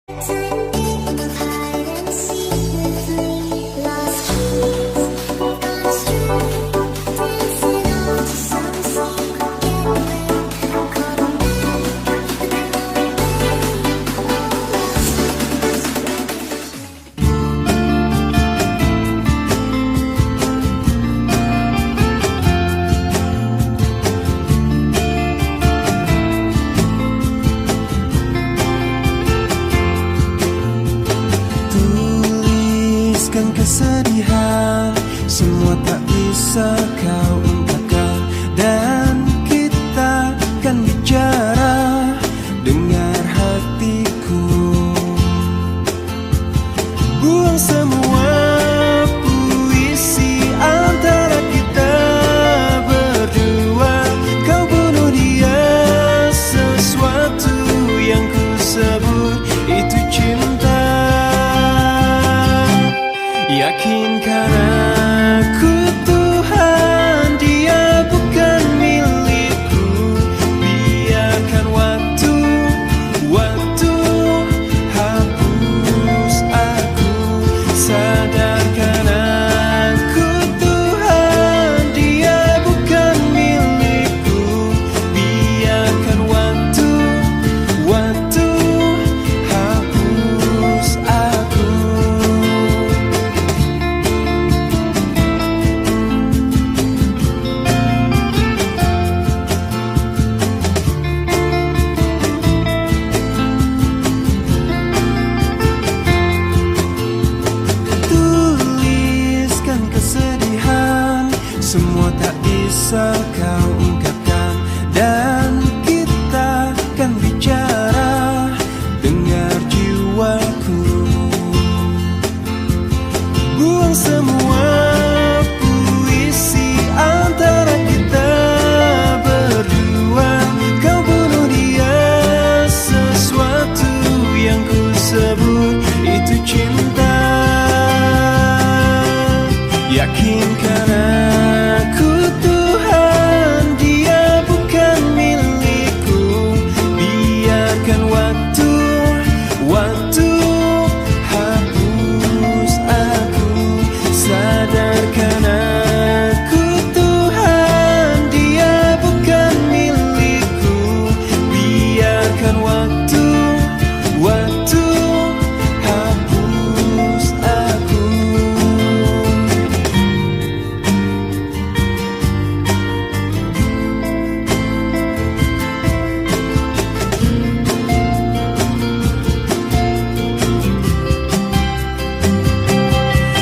Tuliskan kesedihan, semua tak bisa kau ungkapkan, dan kita kan bicara, dengar hatiku. Buang semua puisi antara kita berdua. Kau bunuh dia, sesuatu yang ku sebut itu cinta. Yakinkan aku Tuhan, dia bukan milikku. Biarkan waktu hapus aku. Sadarkan aku Tuhan, dia bukan milikku. Biarkan waktu hapus aku. Semua tak bisa kau ungkapkan, dan kita kan bicara, dengar jiwaku. Buang semua puisi antara kita berdua. Kau bunuh dia, sesuatu yang ku sebut itu cinta. Yakinkan aku Tuhan, dia bukan milikku. Biarkan waktu hapus aku. Sadarkan aku Tuhan, dia bukan milikku. Biarkan waktu hapus aku.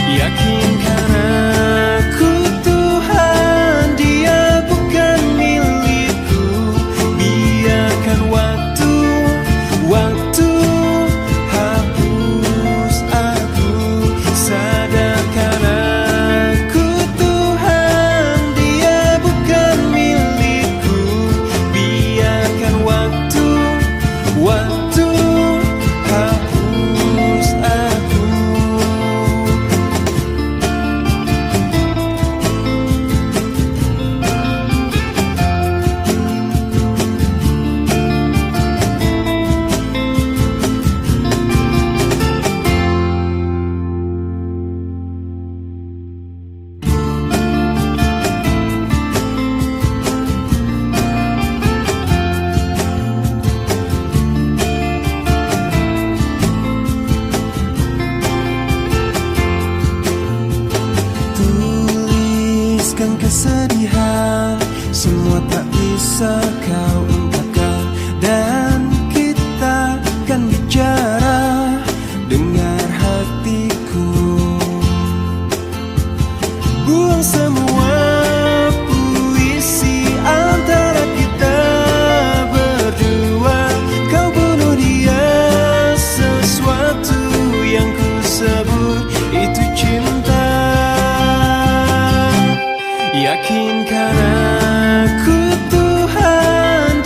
Yakinkan aku Tuhan, dia bukan milikku. Biarkan waktu hapus aku. Sadarkan aku Tuhan, dia bukan milikku. Biarkan waktu hapus aku. Tuliskan kesedihan, semua tak bisa kau ungkapkan, dan kita kan bicara, dengar hatiku. Buang semua puisi antara kita berdua. Kau bunuh dia, sesuatu yang ku sebut itu cinta. Yakinkan aku Tuhan,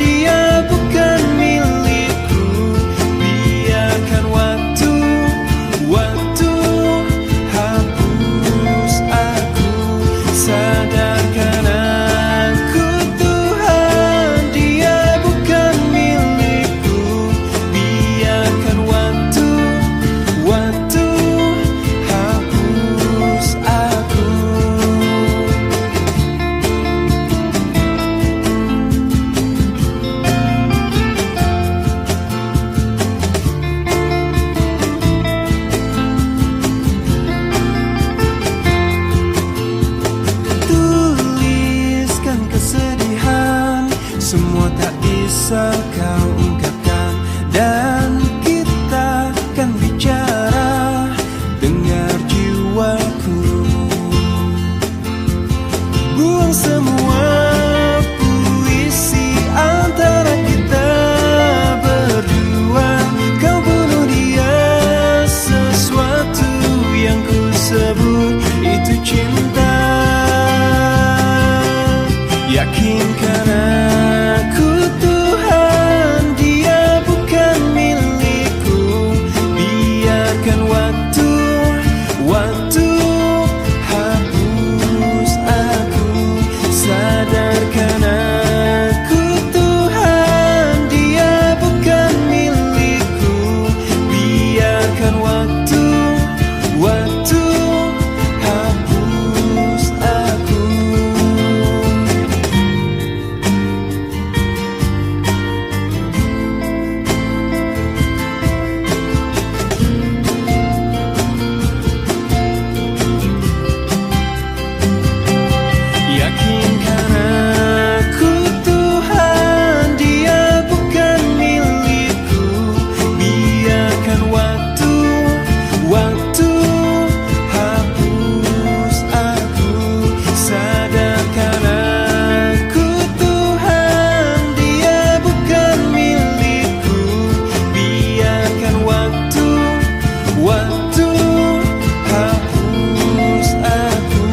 semua tak bisa kau ungkapkan. Dan kita kan bicara, dengar jiwaku. Buang semua puisi antara kita berdua. Kau bunuh dia, sesuatu yang ku sebut itu cinta. Yakinkan aku Tuhan, dia bukan milikku. Biarkan waktu hapus aku. Sadarkan aku Tuhan, dia bukan milikku. Biarkan waktu hapus aku. Yakinkan aku Tuhan, dia bukan milikku. Biarkan waktu hapus aku. Sadarkan aku Tuhan, dia bukan milikku. Biarkan waktu hapus aku.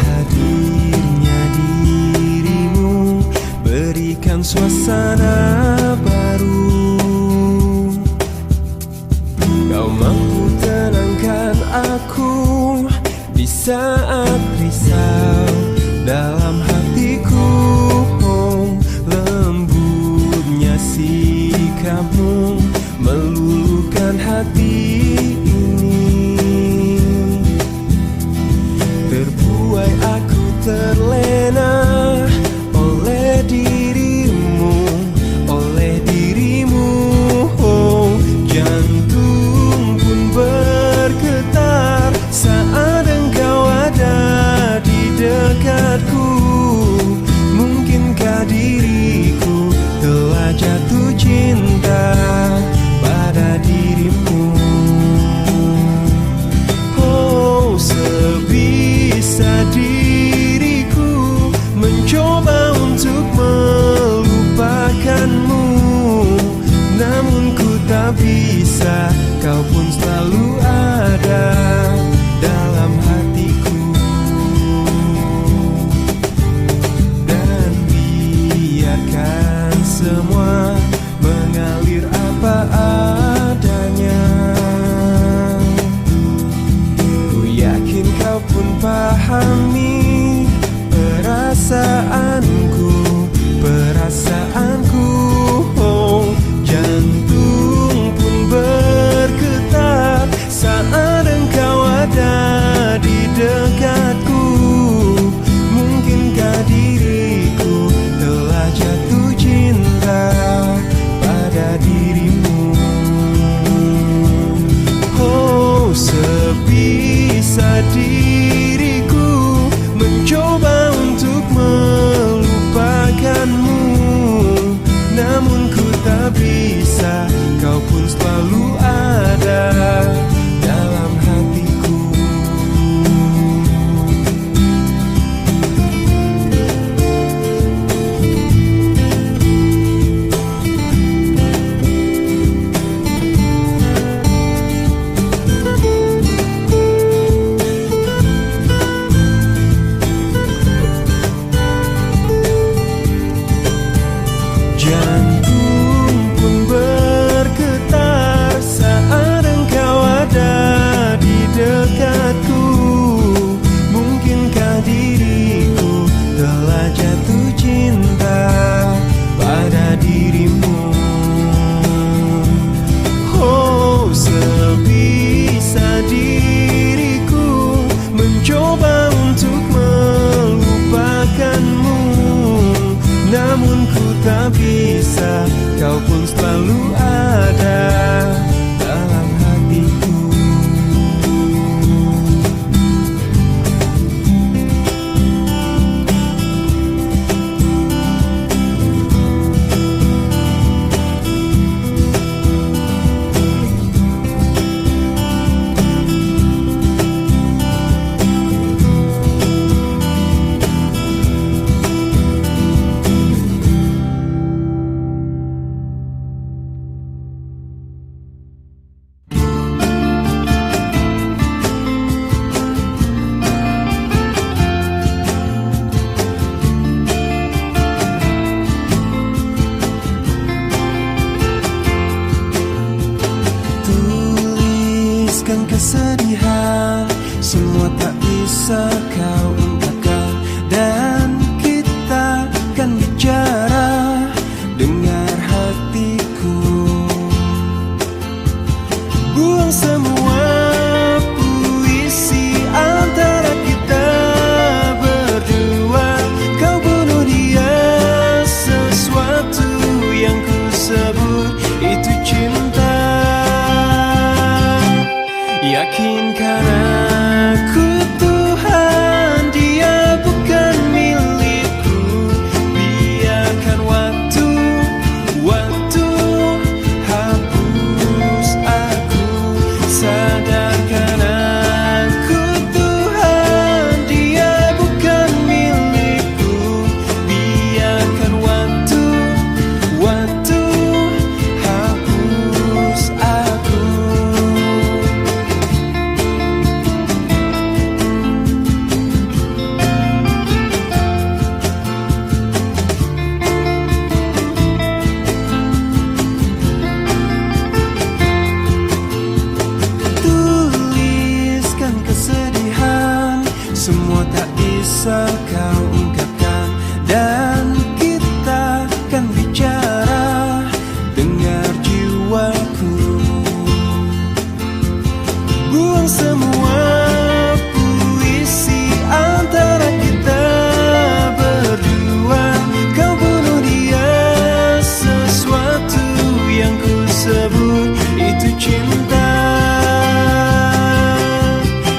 Hadirnya dirimu berikan suasana baru. Kau mampu tenangkan aku di saat risau dalam hatiku. Lembutnya sikapmu meluluhkan hati ini. Terbuai aku terlena oleh dirimu. Oh, jantung pun bergetar saat engkau ada di dekatku. Mungkinkah diriku telah jatuh cinta pada dirimu? Oh, sebisa diriku mencoba untuk melupakanmu, namun ku tak bisa. Kau pun selalu ada dalam hatiku. Dan biarkan semua mengalir apa adanya. Ku yakin kau pun pahami perasaanku. Oh, jantung pun bergetar saat engkau coba untuk melupakanmu, namun ku tak bisa. Kau pun selalu ada dalam hatiku. Tuliskan kesedihan, semua tak bisa kau ungkapkan, dan kita kan bicara. Dengar hatiku, buang semua puisi antara kita berdua. Kau bunuh dia, sesuatu yang ku sebut itu cinta. Yakinkan aku Tuhan, dia bukan milikku. Biarkan waktu hapus aku. Sadarkan aku Tuhan, dia bukan milikku. Biarkan waktu hapus aku. Semua tak bisa kau ungkapkan, dan kita kan bicara. Dengar jiwaku, buang semua puisi antara kita berdua. Kau bunuh dia, sesuatu yang ku sebut itu cinta.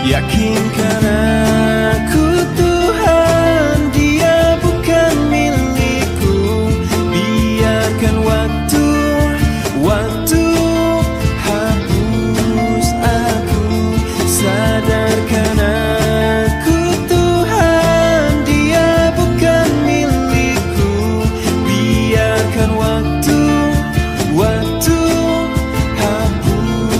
Yakinkan aku Tuhan, dia bukan milikku. Biarkan waktu hapus aku. Sadarkan aku Tuhan, dia bukan milikku. Biarkan waktu hapus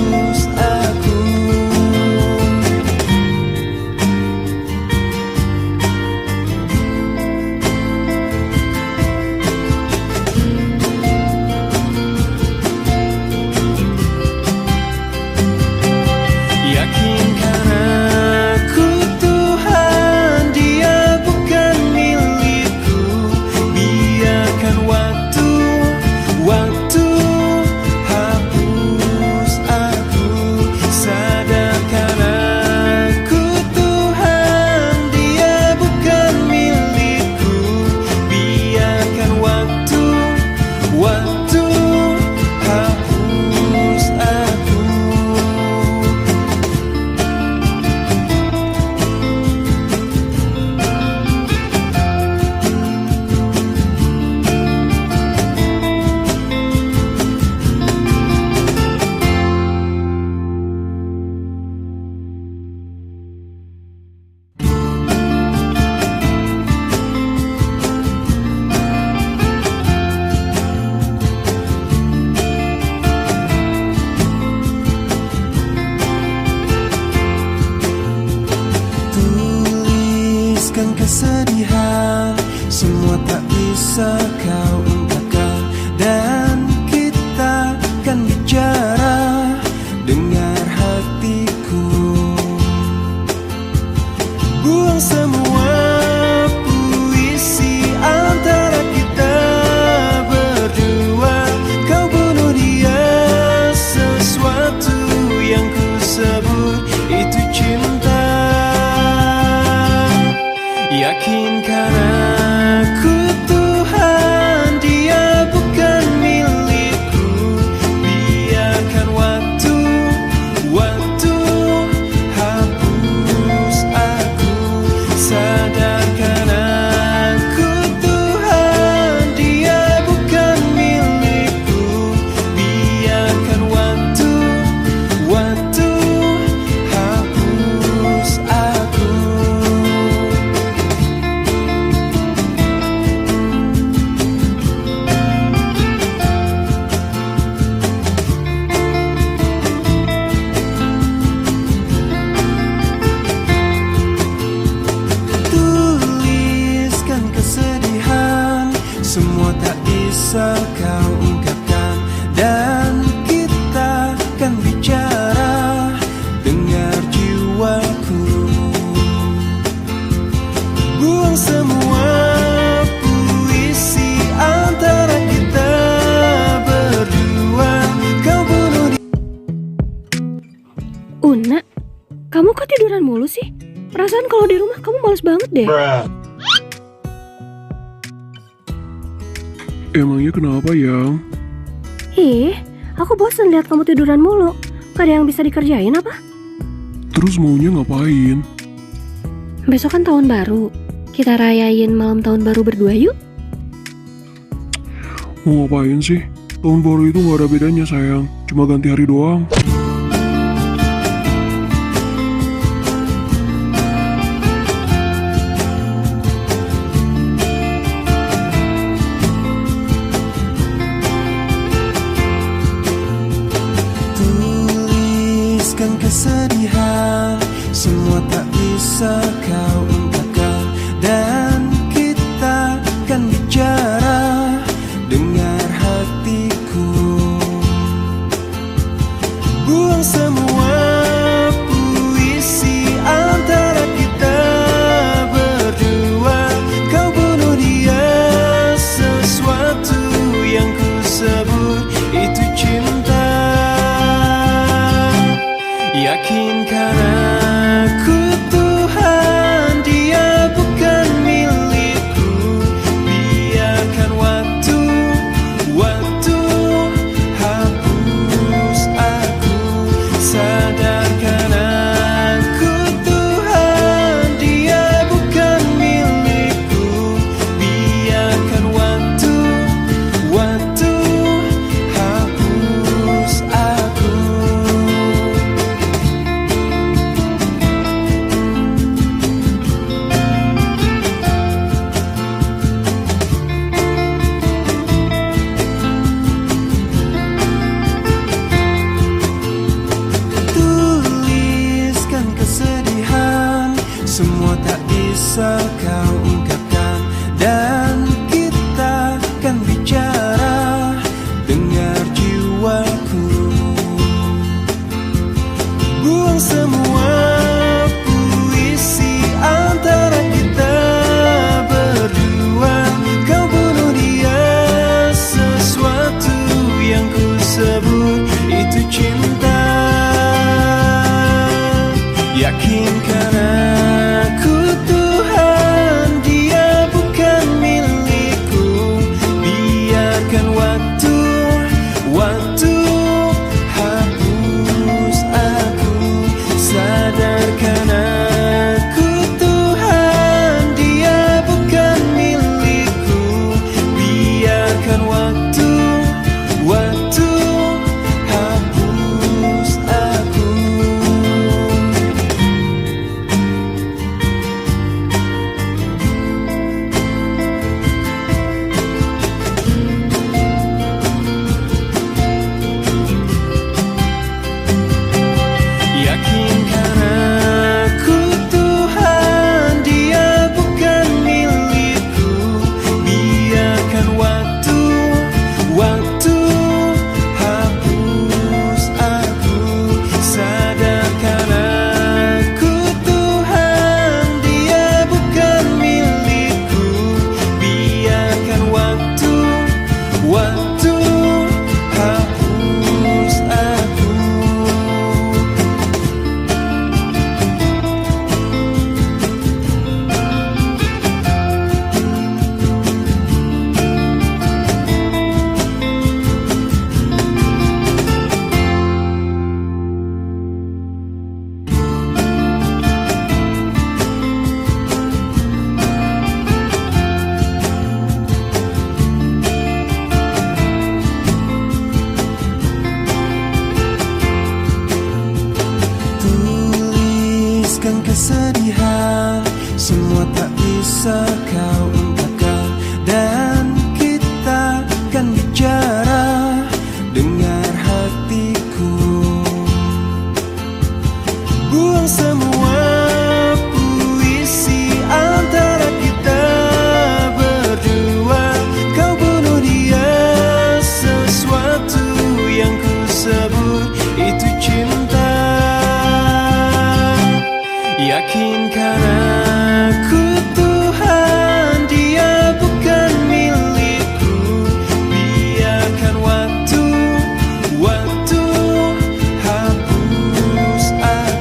Luna, kamu kok tiduran mulu sih? Perasaan kalau di rumah kamu males banget deh. Emangnya kenapa, Yang? Ih, aku bosan lihat kamu tiduran mulu. Gak ada yang bisa dikerjain apa? Terus maunya ngapain? Besok kan tahun baru. Kita rayain malam tahun baru berdua yuk. Mau ngapain sih? Tahun baru itu gak ada bedanya, sayang. Cuma ganti hari doang. Tuliskan kesedihan, semua tak bisa kau ungkapkan. Dan kita kan bicara, dengar hatiku. Buang semua puisi antara kita berdua. Kau bunuh dia, sesuatu yang ku sebut itu cinta. Yakinkan aku Tuhan, dia bukan milikku. Biarkan waktu hapus aku. Sadarkan aku Tuhan, dia bukan milikku. Biarkan waktu hapus aku. Tuliskan kesedihan, semua tak bisa kau ungkapkan. Dan kita kan bicara, dengar jiwaku. Buang semua puisi antara kita berdua. Kau bunuh dia, sesuatu yang ku sebut itu cinta. Yakinkan aku Tuhan, dia bukan milikku. Biarkan waktu hapus aku. Sadarkan aku Tuhan, dia bukan milikku. Biarkan waktu hapus aku. Yakinkan aku Tuhan, dia bukan milikku. Biarkan waktu hapus aku. Sadarkan aku Tuhan, dia bukan milikku. Biarkan waktu hapus aku. Tuliskan kesedihan, semua tak bisa kau ungkapkan. Dan kita kan bicara, dengar hatiku. Buang semua puisi antara kita berdua. Kau bunuh dia, sesuatu yang ku sebut itu cinta. Yakinkan aku Tuhan, dia bukan milikku. Biarkan waktu hapus aku.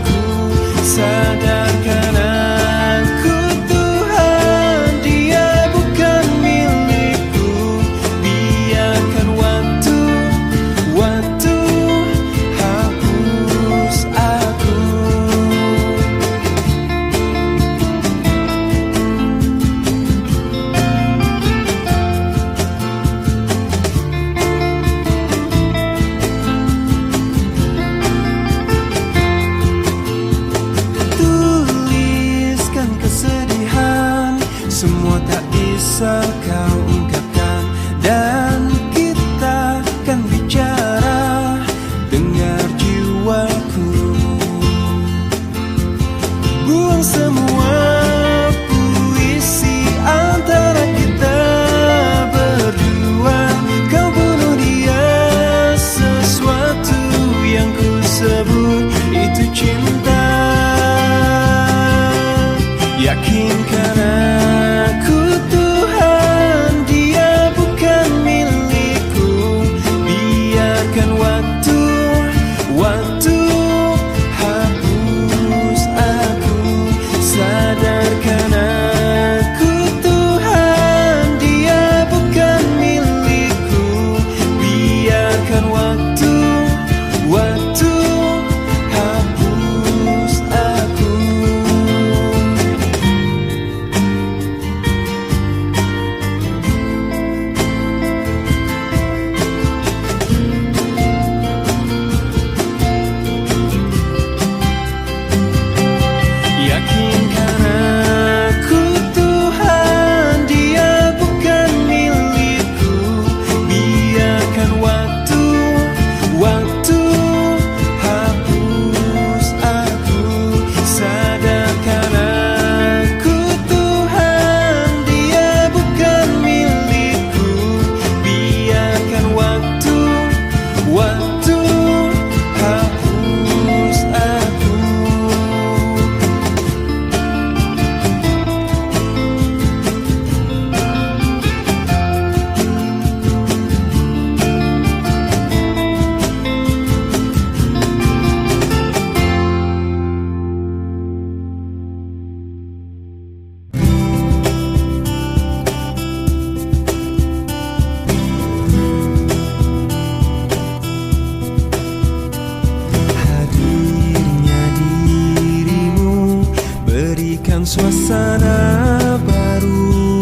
suasana baru.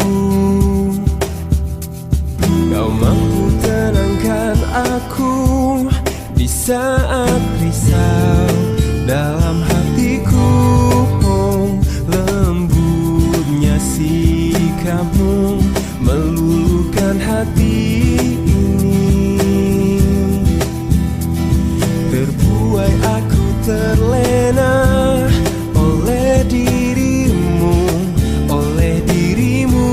Kau mampu tenangkan aku di saat risau dalam hatiku. Lembutnya sikapmu meluluhkan hati ini. Terbuai aku terlena oleh dirimu, oleh dirimu.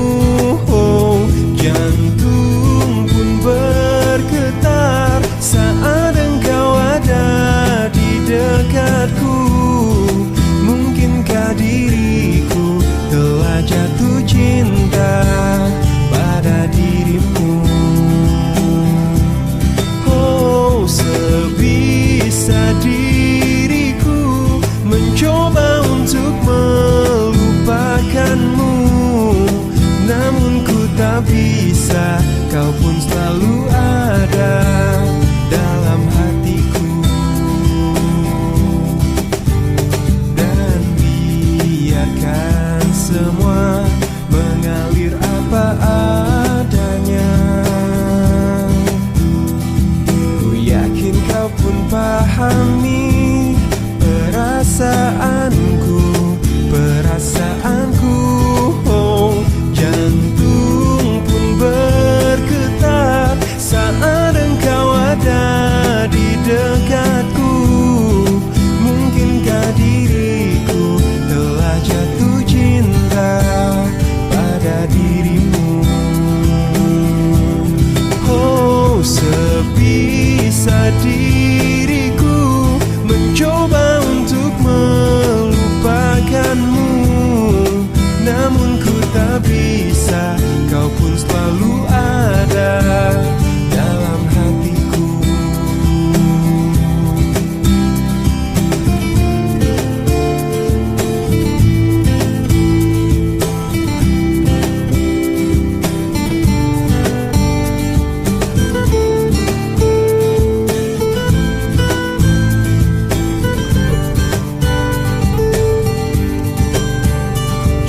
Jantung pun bergetar saat engkau ada di dekatku. Mungkinkah diriku telah jatuh cinta pada dirimu? Oh, sebisa diriku mencoba untuk melupakanmu, namun ku tak bisa. Kau pun selalu ada dalam hatiku. Dan biarkan semua mengalir apa adanya. Ku yakin kau pun pahami perasaanku, perasaanku. Oh, jantung pun bergetar saat engkau ada di dekatku. Mungkinkah diriku telah jatuh cinta pada dirimu? Oh, sebisa diriku mencoba untuk melupakanmu, namun ku tak bisa. Kau pun selalu ada dalam hatiku.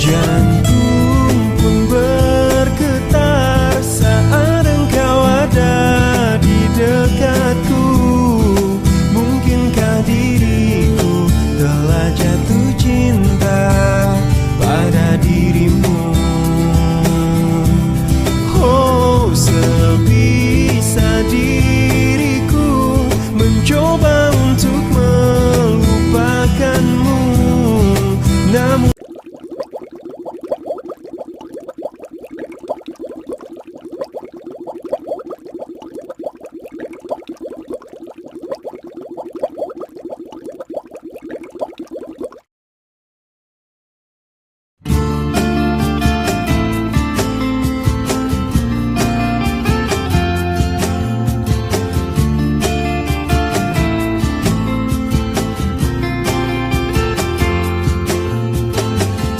Jantung pun bergetar saat engkau ada di dekatku. Mungkinkah diriku telah jatuh cinta pada dirimu? Oh, sebisa diriku mencoba untuk melupakanmu, namun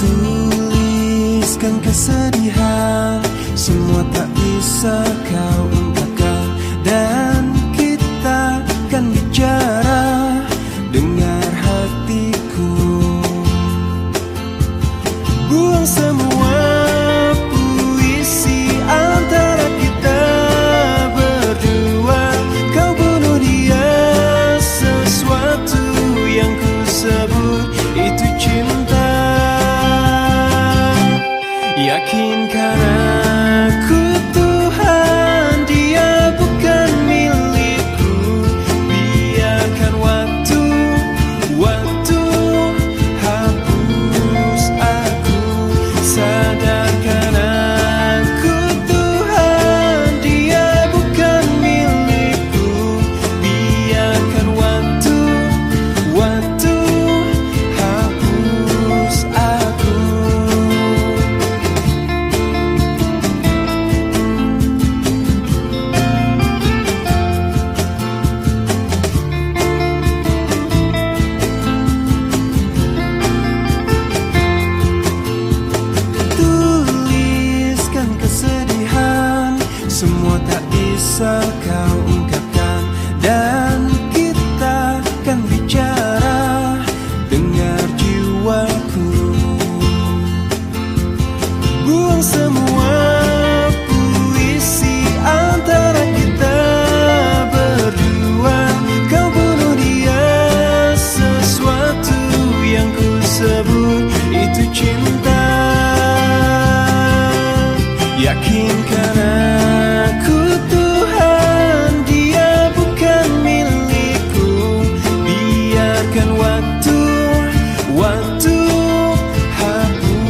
tuliskan kesedihan, semua tak bisa kau ungkapkan. Dan kita kan bicara, dengar hatiku. Buang semua puisi antara kita berdua. Kau bunuh dia, sesuatu yang ku sebut itu cinta. Yakinkan aku Tuhan Waktu